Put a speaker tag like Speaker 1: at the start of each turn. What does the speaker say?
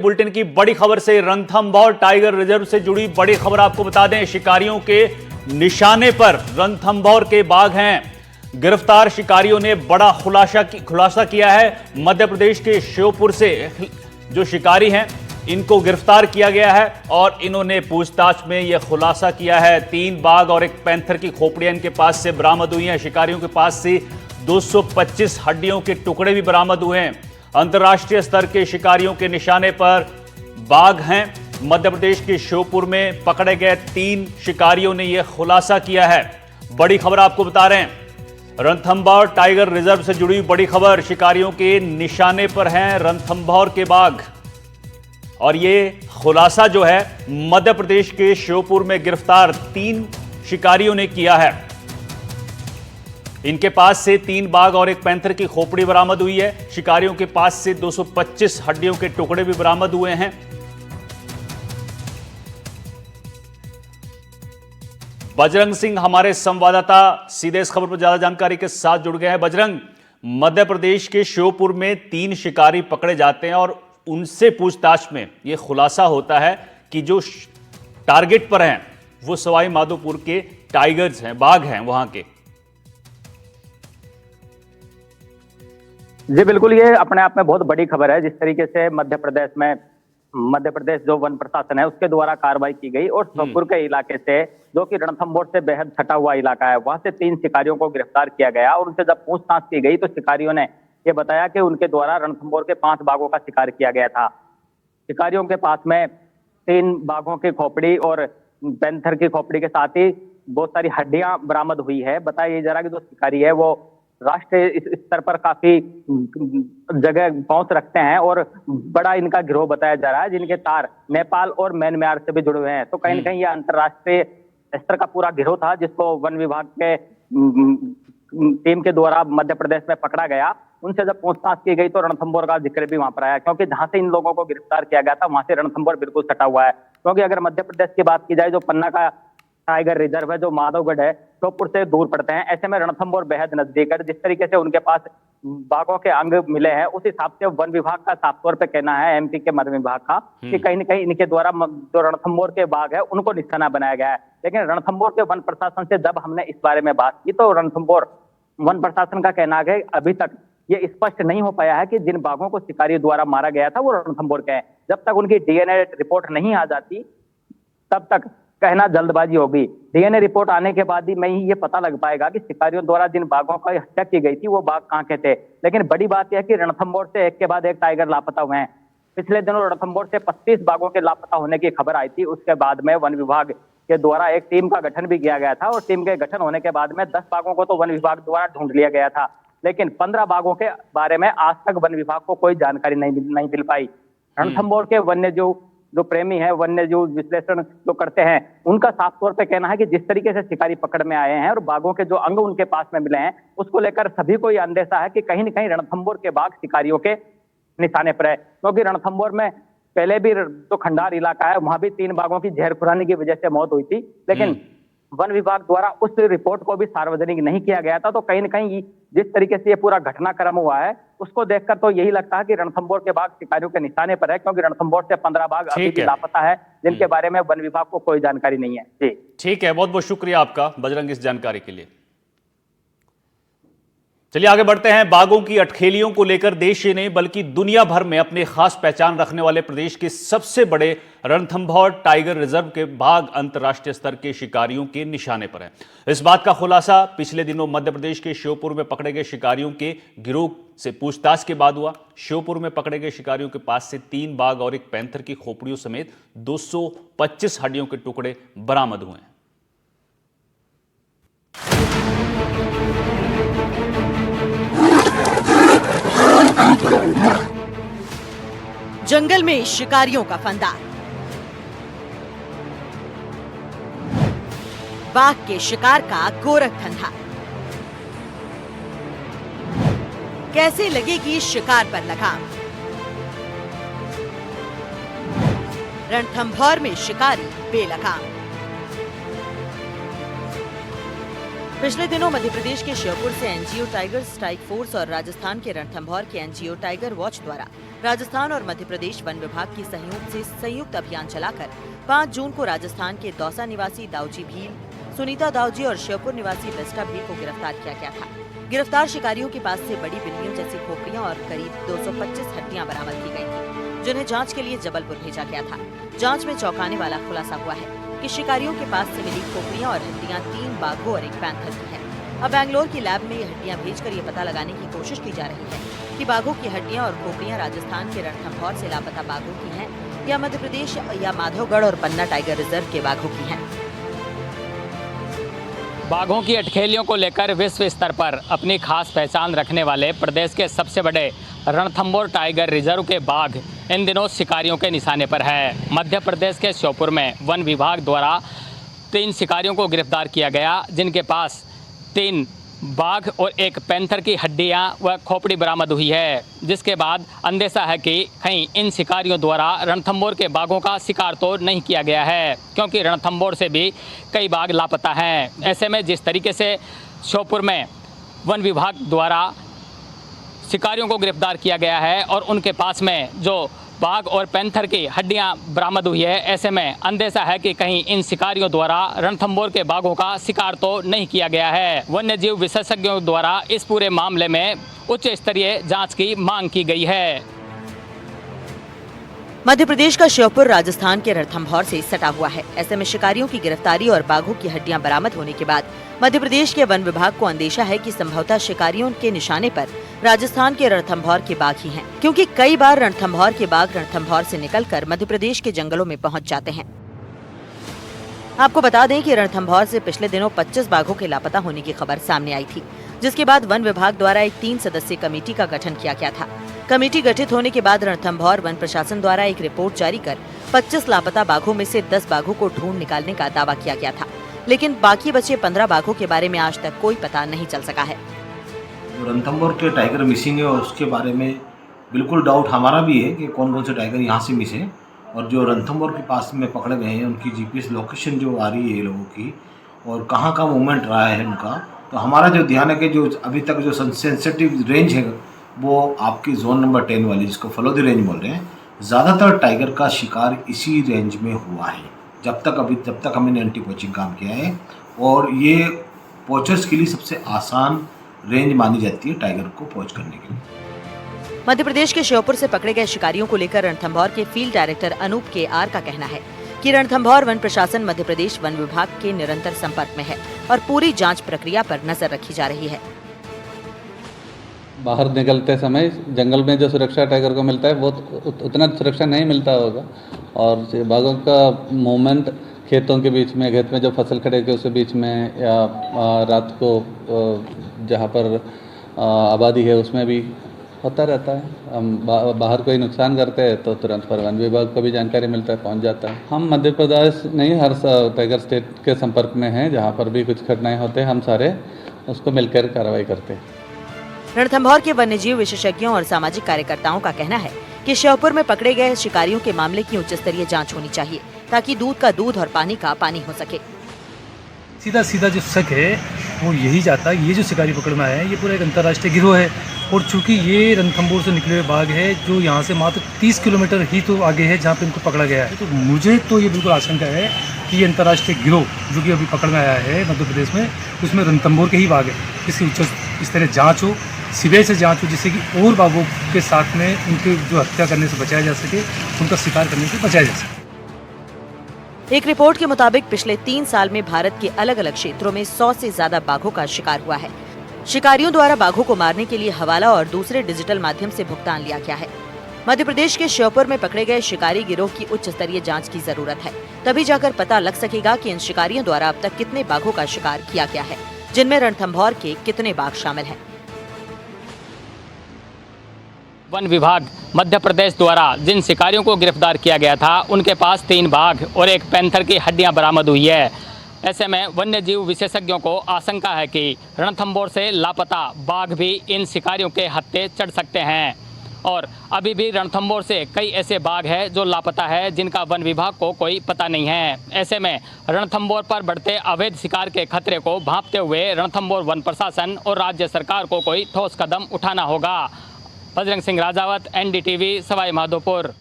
Speaker 1: Bulletin की बड़ी खबर से रणथंभौर टाइगर रिजर्व से जुड़ी बड़ी खबर आपको बता दें। शिकारियों के निशाने पर रणथंभौर के बाघ हैं। गिरफ्तार शिकारियों ने बड़ा खुलासा किया है। मध्य प्रदेश के श्योपुर से जो शिकारी हैं इनको गिरफ्तार किया गया है और इन्होंने पूछताछ में यह खुलासा किया है। 3 बाघ और एक पैंथर की खोपड़ियां इनके पास से बरामद हुई हैं। शिकारियों के पास से 225 हड्डियों के टुकड़े भी बरामद हुए हैं। अंतर्राष्ट्रीय स्तर के शिकारियों के निशाने पर बाघ हैं। मध्य प्रदेश के श्योपुर में पकड़े गए 3 शिकारियों ने यह खुलासा किया है। बड़ी खबर आपको बता रहे हैं, रणथंभौर टाइगर रिजर्व से जुड़ी बड़ी खबर। शिकारियों के निशाने पर हैं रणथंभौर के बाघ और यह खुलासा जो है मध्य प्रदेश के श्योपुर में गिरफ्तार 3 शिकारियों ने किया है। इनके पास से 3 बाघ और एक पैंथर की खोपड़ी बरामद हुई है। शिकारियों के पास से 225 हड्डियों के टुकड़े भी बरामद हुए हैं। बजरंग सिंह हमारे संवाददाता सीधे इस खबर पर ज्यादा जानकारी के साथ जुड़ गए हैं। बजरंग, मध्य प्रदेश के श्योपुर में 3 शिकारी पकड़े जाते हैं और उनसे पूछताछ में यह खुलासा होता है कि जो टारगेट पर हैं वो सवाई माधोपुर के टाइगर्स हैं, बाघ हैं वहां के।
Speaker 2: जी बिल्कुल, ये अपने आप में बहुत बड़ी खबर है। जिस तरीके से मध्य प्रदेश जो वन प्रशासन है उसके द्वारा कार्रवाई की गई और श्योपुर के इलाके से, जो कि रणथंभौर से बेहद सटा हुआ इलाका है, वहां से 3 शिकारियों को गिरफ्तार किया गया और उनसे जब पूछताछ की गई तो शिकारियों ने ये बताया कि उनके द्वारा रणथंभौर के 5 बाघों का शिकार किया गया था। शिकारियों के पास में 3 बाघों की खोपड़ी और पैंथर की खोपड़ी के साथ ही बहुत सारी हड्डियां बरामद हुई है। बताइए जरा कि जो शिकारी है वो राष्ट्रीय स्तर पर काफी जगह पहुंच रखते हैं और बड़ा इनका गिरोह बताया जा रहा है, जिनके तार नेपाल और म्यांमार से भी जुड़े हुए हैं। तो कहीं ना कहीं ये अंतर्राष्ट्रीय स्तर का पूरा गिरोह था जिसको वन विभाग के टीम के द्वारा मध्य प्रदेश में पकड़ा गया। उनसे जब पूछताछ की गई तो रणथंभौर का जिक्र भी वहां पर आया, क्योंकि जहां से इन लोगों को गिरफ्तार किया गया था वहां से रणथंभौर बिल्कुल सटा हुआ है। क्योंकि अगर मध्य प्रदेश की बात की जाए, जो पन्ना का टाइगर रिजर्व है, जो माधवगढ़ है, श्योपुर से दूर पड़ते हैं। ऐसे में रणथंभौर बेहद नजदीक है। जिस तरीके से उनके पास बाघों के अंग मिले हैं उस हिसाब से वन विभाग का साफ तौर पे कहना है, एमपी के वन विभाग का, कि कहीं न कहीं इनके द्वारा जो रणथंभौर के बाघ है उनको निशाना बनाया गया है। लेकिन रणथंभौर के वन प्रशासन से जब हमने इस बारे में बात की तो रणथंभौर वन प्रशासन का कहना है अभी तक ये स्पष्ट नहीं हो पाया है कि जिन बाघों को शिकारी द्वारा मारा गया था वो रणथंभौर के हैं। जब तक उनकी डीएनए रिपोर्ट नहीं आ जाती तब तक कहना जल्दबाजी होगी। डीएनए रिपोर्ट आने के बाद ही मैं ये पता लग पाएगा कि शिकारियों द्वारा जिन बाघों की हत्या की गई थी वो बाघ कहाँ के थे। लेकिन बड़ी बात यह है कि रणथंभौर से एक के बाद एक टाइगर लापता हुए हैं। पिछले दिनों रणथंभौर से 25 बाघों के लापता होने की खबर आई थी। उसके बाद में वन विभाग के द्वारा एक टीम का गठन भी किया गया था और टीम के गठन होने के बाद में 10 बाघों को तो वन विभाग द्वारा ढूंढ लिया गया था, लेकिन 15 बाघों के बारे में आज तक वन विभाग को कोई जानकारी नहीं मिल पाई। रणथंभौर के वन्य जो प्रेमी है, वन्य जीव विश्लेषण जो करते हैं, उनका साफ तौर पे कहना है कि जिस तरीके से शिकारी पकड़ में आए हैं और बाघों के जो अंग उनके पास में मिले हैं उसको लेकर सभी को यह अंदेशा है कि कहीं न कहीं रणथंभौर के बाघ शिकारियों के निशाने पर है। क्योंकि रणथंभौर में पहले भी जो खंडार इलाका है वहां भी 3 बाघों की जहर खुरानी की वजह से मौत हुई थी, लेकिन वन विभाग द्वारा उस रिपोर्ट को भी सार्वजनिक नहीं किया गया था। तो कहीं न कहीं जिस तरीके से ये पूरा घटनाक्रम हुआ है उसको देखकर तो यही लगता है कि रणथंभौर के बाघ शिकारियों के निशाने पर है, क्योंकि रणथंभौर से 15 बाघ अभी भी लापता है जिनके बारे में वन विभाग को कोई जानकारी नहीं है। जी
Speaker 1: ठीक है, बहुत बहुत शुक्रिया आपका बजरंग इस जानकारी के लिए। चलिए आगे बढ़ते हैं। बाघों की अटखेलियों को लेकर देश ही नहीं बल्कि दुनिया भर में अपनी खास पहचान रखने वाले प्रदेश के सबसे बड़े रणथंभौर टाइगर रिजर्व के बाघ अंतर्राष्ट्रीय स्तर के शिकारियों के निशाने पर हैं। इस बात का खुलासा पिछले दिनों मध्य प्रदेश के श्योपुर में पकड़े गए शिकारियों के गिरोह से पूछताछ के बाद हुआ। श्योपुर में पकड़े गए शिकारियों के पास से 3 बाघ और एक पैंथर की खोपड़ियों समेत 225 हड्डियों के टुकड़े बरामद हुए हैं।
Speaker 3: जंगल में शिकारियों का फंदा, बाघ के शिकार का गोरख धंधा, कैसे लगेगी शिकार पर लगाम। रणथंभौर में शिकारी बेलगाम। पिछले दिनों मध्य प्रदेश के श्योपुर से एनजीओ टाइगर स्ट्राइक फोर्स और राजस्थान के रणथंभौर के एनजीओ टाइगर वॉच द्वारा राजस्थान और मध्य प्रदेश वन विभाग के सहयोग से संयुक्त अभियान चलाकर 5 जून को राजस्थान के दौसा निवासी दाऊजी भील, सुनीता दाऊजी और श्योपुर निवासी बेस्टा भील को गिरफ्तार किया गया था। गिरफ्तार शिकारियों के पास से बड़ी बिल्लियों जैसी खोपड़ियां और करीब 225 हड्डियां बरामद की गई थी, जिन्हें जांच के लिए जबलपुर भेजा गया था। जांच में चौंकाने वाला खुलासा हुआ है कि शिकारियों के पास से मिली खोपड़ियां और हड्डियां 3 बाघों और 1 पैंथर की है। अब बेंगलोर की लैब में ये हड्डियां भेजकर ये पता लगाने की कोशिश की जा रही है कि बाघों की हड्डियां और खोपड़ियां राजस्थान के रणथंभौर से लापता बाघों की हैं या मध्य प्रदेश या माधवगढ़ और पन्ना टाइगर रिजर्व के बाघों की हैं।
Speaker 4: बाघों की अटखेलियों को लेकर विश्व स्तर पर अपनी खास पहचान रखने वाले प्रदेश के सबसे बड़े रणथंभौर टाइगर रिजर्व के बाघ इन दिनों शिकारियों के निशाने पर है। मध्य प्रदेश के श्योपुर में वन विभाग द्वारा 3 शिकारियों को गिरफ्तार किया गया, जिनके पास 3 बाघ और 1 पैंथर की हड्डियां व खोपड़ी बरामद हुई है, जिसके बाद अंदेशा है कि कहीं इन शिकारियों द्वारा रणथंभौर के बाघों का शिकार तो नहीं किया गया है, क्योंकि रणथंभौर से भी कई बाघ लापता हैं। ऐसे में जिस तरीके से श्योपुर में वन विभाग द्वारा शिकारियों को गिरफ्तार किया गया है और उनके पास में जो बाघ और पैंथर की हड्डियां बरामद हुई है, ऐसे में अंदेशा है कि कहीं इन शिकारियों द्वारा रणथंभौर के बाघों का शिकार तो नहीं किया गया है। वन्य जीव विशेषज्ञों द्वारा इस पूरे मामले में उच्च स्तरीय जांच की मांग की गई है।
Speaker 3: मध्य प्रदेश का श्योपुर राजस्थान के रणथंभौर से सटा हुआ है। ऐसे में शिकारियों की गिरफ्तारी और बाघों की हड्डियां बरामद होने के बाद मध्य प्रदेश के वन विभाग को अंदेशा है कि संभवतः शिकारियों के निशाने पर राजस्थान के रणथंभौर के बाघ ही हैं, क्योंकि कई बार रणथंभौर के बाघ रणथंभौर से निकलकर मध्य प्रदेश के जंगलों में पहुंच जाते हैं। आपको बता दें कि रणथंभौर से पिछले दिनों 25 बाघों के लापता होने की खबर सामने आई थी, जिसके बाद वन विभाग द्वारा एक 3 सदस्यीय कमेटी का गठन किया गया था। कमेटी गठित होने के बाद रणथंभौर वन प्रशासन द्वारा एक रिपोर्ट जारी कर 25 लापता बाघों में से 10 बाघों को ढूंढ निकालने का दावा किया गया था, लेकिन बाकी बचे 15 बाघों के बारे में आज तक कोई पता नहीं चल सका है।
Speaker 5: रणथंभौर के टाइगर मिसिंग है और उसके बारे में बिल्कुल डाउट हमारा भी है कि कौन कौन से टाइगर यहाँ से मिसे, और जो रणथंभौर के पास में पकड़े गए हैं उनकी जीपीएस लोकेशन जो आ रही है ये लोगों की और कहाँ का मूवमेंट रहा है उनका, तो हमारा जो ध्यान है कि जो अभी तक जो सेंसिटिव रेंज है वो आपकी जोन नंबर 10 वाली, जिसको फलोदी रेंज बोल रहे हैं, ज़्यादातर टाइगर का शिकार इसी रेंज में हुआ है जब तक हमने एंटी पोचिंग काम किया है, और ये पोचर्स के लिए सबसे आसान रेंज मानी जाती है टाइगर को पोच करने के लिए।
Speaker 3: मध्य प्रदेश के श्योपुर से पकड़े गए शिकारियों को लेकर रणथंभौर के फील्ड डायरेक्टर अनूप KR का कहना है कि रणथंभौर वन प्रशासन मध्य प्रदेश वन विभाग के निरंतर संपर्क में है और पूरी जांच प्रक्रिया पर नजर रखी जा रही है।
Speaker 6: बाहर निकलते समय जंगल में जो सुरक्षा टाइगर को मिलता है वो उतना सुरक्षा नहीं मिलता होगा, और बाघों का मूवमेंट खेतों के बीच में, खेत में जो फसल खड़े के उसके बीच में, या रात को जहाँ पर आबादी है उसमें भी होता रहता है। हम बाहर कोई नुकसान करते हैं तो तुरंत पर वन विभाग को भी जानकारी मिलता है, पहुंच जाता है। हम मध्य प्रदेश नहीं, हर टाइगर स्टेट के संपर्क में हैं, जहाँ पर भी कुछ घटनाएं होते हैं हम सारे उसको मिलकर कार्रवाई करते हैं।
Speaker 3: रणथंभौर के वन्यजीव विशेषज्ञों और सामाजिक कार्यकर्ताओं का कहना है कि श्योपुर में पकड़े गए शिकारियों के मामले की उच्च स्तरीय जांच होनी चाहिए, ताकि दूध का दूध और पानी का पानी हो सके।
Speaker 7: सीधा जो शक है वो यही जाता है, ये जो शिकारी पकड़ में आया है ये पूरा एक अंतर्राष्ट्रीय गिरोह है, और चूंकि ये रणथंभौर से निकले हुए बाघ है जो यहाँ से मात्र 30 किलोमीटर ही तो आगे है जहाँ पे इनको पकड़ा गया है, तो मुझे तो ये बिल्कुल आशंका है कि ये अंतर्राष्ट्रीय गिरोह जो कि अभी पकड़ में आया है मध्य प्रदेश में, उसमें रणथंभौर के ही बाघ है। इसकी उच्च इस तरह जाँच हो, सीबीआई से जांच हो, जिससे कि और बाघों के साथ में उनके जो हत्या करने से बचाया जा सके, उनका शिकार करने से बचाया जा सके।
Speaker 3: एक रिपोर्ट के मुताबिक पिछले 3 साल में भारत के अलग अलग क्षेत्रों में 100 से ज्यादा बाघों का शिकार हुआ है। शिकारियों द्वारा बाघों को मारने के लिए हवाला और दूसरे डिजिटल माध्यम से भुगतान लिया गया है। मध्य प्रदेश के श्योपुर में पकड़े गए शिकारी गिरोह की उच्च स्तरीय जांच की जरूरत है, तभी जाकर पता लग सकेगा कि इन शिकारियों द्वारा अब तक कितने बाघों का शिकार किया गया है, जिनमें रणथंभौर के कितने बाघ शामिल हैं।
Speaker 4: वन विभाग मध्य प्रदेश द्वारा जिन शिकारियों को गिरफ्तार किया गया था उनके पास 3 बाघ और 1 पैंथर की हड्डियां बरामद हुई है। ऐसे में वन्य जीव विशेषज्ञों को आशंका है कि रणथंभौर से लापता बाघ भी इन शिकारियों के हत्थे चढ़ सकते हैं। और अभी भी रणथंभौर से कई ऐसे बाघ हैं जो लापता है, जिनका वन विभाग को कोई पता नहीं है। ऐसे में रणथंभौर पर बढ़ते अवैध शिकार के खतरे को भांपते हुए रणथंभौर वन प्रशासन और राज्य सरकार को कोई ठोस कदम उठाना होगा। बजरंग सिंह राजावत, NDTV, सवाई माधोपुर।